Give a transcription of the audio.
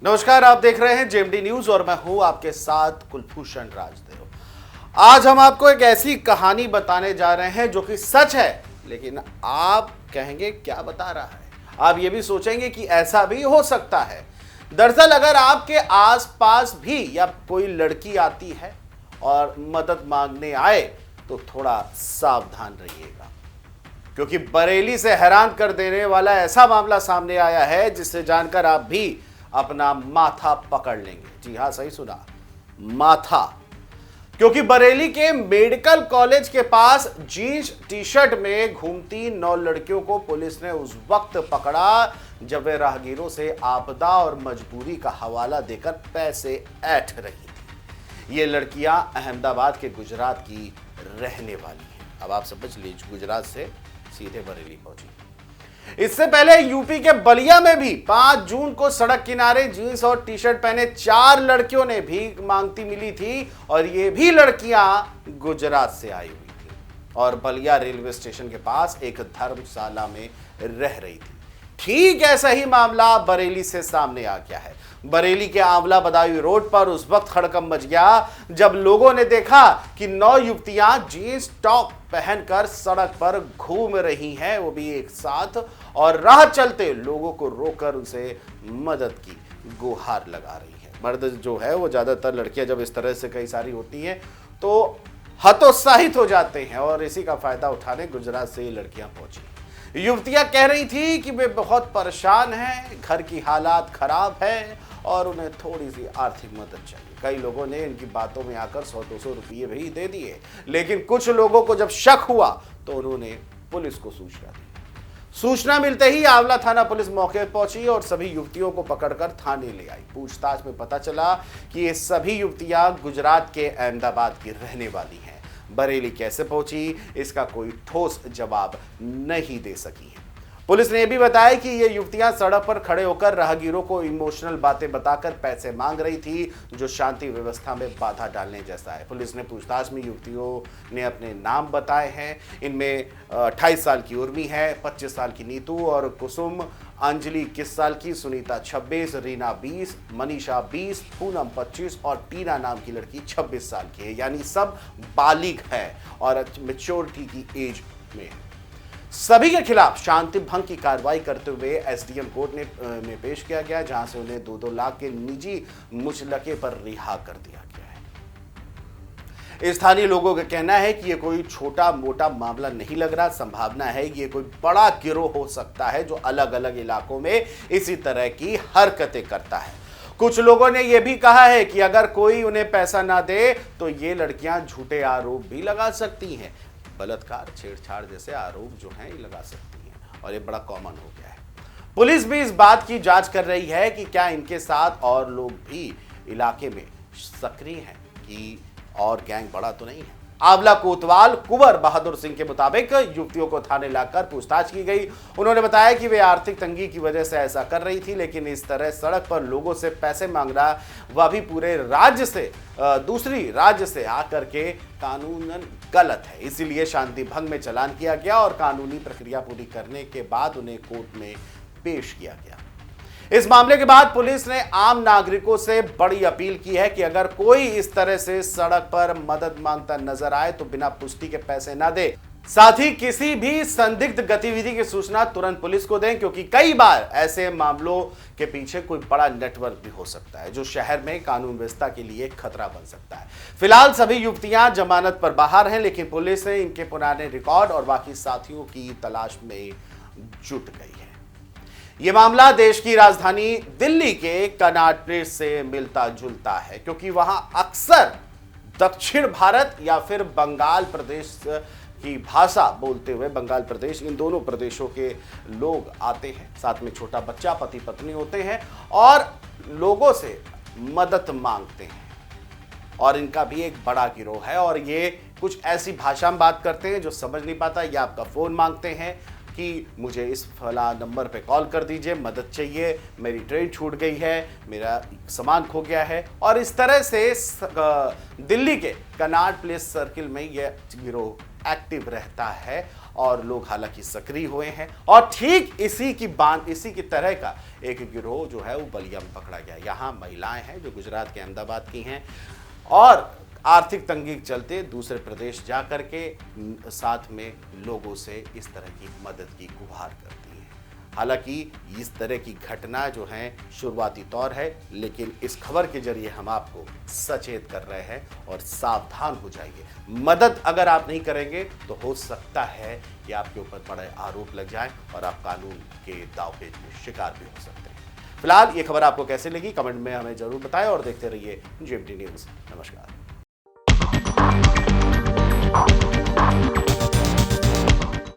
नमस्कार, आप देख रहे हैं जेएमडी न्यूज और मैं हूं आपके साथ कुलभूषण राजदेव। आज हम आपको एक ऐसी कहानी बताने जा रहे हैं जो कि सच है, लेकिन आप कहेंगे क्या बता रहा है। आप ये भी सोचेंगे कि ऐसा भी हो सकता है। दरअसल अगर आपके आसपास भी या कोई लड़की आती है और मदद मांगने आए तो थोड़ा सावधान रहिएगा, क्योंकि बरेली से हैरान कर देने वाला ऐसा मामला सामने आया है जिससे जानकर आप भी अपना माथा पकड़ लेंगे। जी हां, सही सुना, माथा। क्योंकि बरेली के मेडिकल कॉलेज के पास जीन्स टी शर्ट में घूमती 9 लड़कियों को पुलिस ने उस वक्त पकड़ा जब वे राहगीरों से आपदा और मजबूरी का हवाला देकर पैसे ऐंठ रही थी। ये लड़कियां अहमदाबाद के गुजरात की रहने वाली हैं। अब आप समझ लीजिए, गुजरात से सीधे बरेली पहुंची। इससे पहले यूपी के बलिया में भी 5 जून को सड़क किनारे जींस और टी शर्ट पहने 4 लड़कियों ने भीख मांगती मिली थी और ये भी लड़कियां गुजरात से आई हुई थी और बलिया रेलवे स्टेशन के पास एक धर्मशाला में रह रही थी। ठीक ऐसा ही मामला बरेली से सामने आ गया है। बरेली के आंवला बदायूं रोड पर उस वक्त हड़कंप मच गया जब लोगों ने देखा कि 9 युवतियां जींस टॉप पहनकर सड़क पर घूम रही हैं, वो भी एक साथ, और राह चलते लोगों को रोककर उसे मदद की गुहार लगा रही है। मर्द जो है वो ज्यादातर, लड़कियां जब इस तरह से कई सारी होती हैं तो हतोत्साहित हो जाते हैं और इसी का फायदा उठाने गुजरात से ये लड़कियां पहुंची। युवतियां कह रही थी कि वे बहुत परेशान हैं, घर की हालात खराब है और उन्हें थोड़ी सी आर्थिक मदद चाहिए। कई लोगों ने इनकी बातों में आकर 100-200 रुपये भी दे दिए, लेकिन कुछ लोगों को जब शक हुआ तो उन्होंने पुलिस को सूचना दी। सूचना मिलते ही आंवला थाना पुलिस मौके पर पहुंची और सभी युवतियों को पकड़कर थाने ले आई। पूछताछ में पता चला कि ये सभी युवतियां गुजरात के अहमदाबाद की रहने वाली हैं। बरेली कैसे पहुंची, इसका कोई ठोस जवाब नहीं दे सकी है। पुलिस ने यह भी बताया कि ये युवतियां सड़क पर खड़े होकर राहगीरों को इमोशनल बातें बताकर पैसे मांग रही थी, जो शांति व्यवस्था में बाधा डालने जैसा है। पुलिस ने पूछताछ में युवतियों ने अपने नाम बताए हैं। इनमें 28 साल की उर्मी है, 25 साल की नीतू और कुसुम, अंजलि 21 साल की, सुनीता 26, रीना 20, मनीषा 20, पूनम 25 और टीना नाम की लड़की 26 साल की है। यानी सब बालिग है और मैच्योरिटी की एज में। सभी के खिलाफ शांति भंग की कार्रवाई करते हुए एसडीएम कोर्ट में पेश किया गया, जहां से उन्हें 2-2 लाख के निजी मुचलके पर रिहा कर दिया गया है। स्थानीय लोगों का कहना है कि यह कोई छोटा मोटा मामला नहीं लग रहा। संभावना है कि यह कोई बड़ा गिरोह हो सकता है जो अलग अलग इलाकों में इसी तरह की हरकतें करता है। कुछ लोगों ने यह भी कहा है कि अगर कोई उन्हें पैसा ना दे तो ये लड़कियां झूठे आरोप भी लगा सकती हैं। बलात्कार, छेड़छाड़ जैसे आरोप जो हैं ये लगा सकती हैं और ये बड़ा कॉमन हो गया है। पुलिस भी इस बात की जांच कर रही है कि क्या इनके साथ और लोग भी इलाके में सक्रिय हैं, कि और गैंग बड़ा तो नहीं है। आंवला कोतवाल कुंवर बहादुर सिंह के मुताबिक युवतियों को थाने लाकर पूछताछ की गई। उन्होंने बताया कि वे आर्थिक तंगी की वजह से ऐसा कर रही थी, लेकिन इस तरह सड़क पर लोगों से पैसे मांगना, वह भी पूरे राज्य से, दूसरी राज्य से आकर के, कानूनन गलत है। इसीलिए शांति भंग में चालान किया गया और कानूनी प्रक्रिया पूरी करने के बाद उन्हें कोर्ट में पेश किया गया। इस मामले के बाद पुलिस ने आम नागरिकों से बड़ी अपील की है कि अगर कोई इस तरह से सड़क पर मदद मांगता नजर आए तो बिना पुष्टि के पैसे ना दे। साथ ही किसी भी संदिग्ध गतिविधि की सूचना तुरंत पुलिस को दें, क्योंकि कई बार ऐसे मामलों के पीछे कोई बड़ा नेटवर्क भी हो सकता है जो शहर में कानून व्यवस्था के लिए खतरा बन सकता है। फिलहाल सभी युवतियां जमानत पर बाहर हैं, लेकिन पुलिस ने इनके पुराने रिकॉर्ड और बाकी साथियों की तलाश में जुट गई है। यह मामला देश की राजधानी दिल्ली के कनॉट प्लेस से मिलता जुलता है, क्योंकि वहां अक्सर दक्षिण भारत या फिर बंगाल प्रदेश की भाषा बोलते हुए, बंगाल प्रदेश, इन दोनों प्रदेशों के लोग आते हैं। साथ में छोटा बच्चा, पति पत्नी होते हैं और लोगों से मदद मांगते हैं। और इनका भी एक बड़ा गिरोह है और ये कुछ ऐसी भाषा में बात करते हैं जो समझ नहीं पाता, या आपका फोन मांगते हैं कि मुझे इस फला नंबर पे कॉल कर दीजिए, मदद चाहिए, मेरी ट्रेन छूट गई है, मेरा सामान खो गया है। और इस तरह से दिल्ली के कनॉट प्लेस सर्किल में यह गिरोह एक्टिव रहता है और लोग हालांकि सक्रिय हुए हैं और ठीक इसी की तरह का एक गिरोह जो है वो बलिया में पकड़ा गया। यहाँ महिलाएं हैं जो गुजरात के अहमदाबाद की हैं और आर्थिक तंगी के चलते दूसरे प्रदेश जा करके साथ में लोगों से इस तरह की मदद की गुहार करती हैं। हालांकि इस तरह की घटना जो है शुरुआती तौर है, लेकिन इस खबर के जरिए हम आपको सचेत कर रहे हैं और सावधान हो जाइए। मदद अगर आप नहीं करेंगे तो हो सकता है कि आपके ऊपर बड़े आरोप लग जाएं और आप कानून के दावपेच में शिकार भी हो सकते हैं। फिलहाल ये खबर आपको कैसे लगी कमेंट में हमें जरूर बताएं और देखते रहिए जेएमटी न्यूज़। नमस्कार।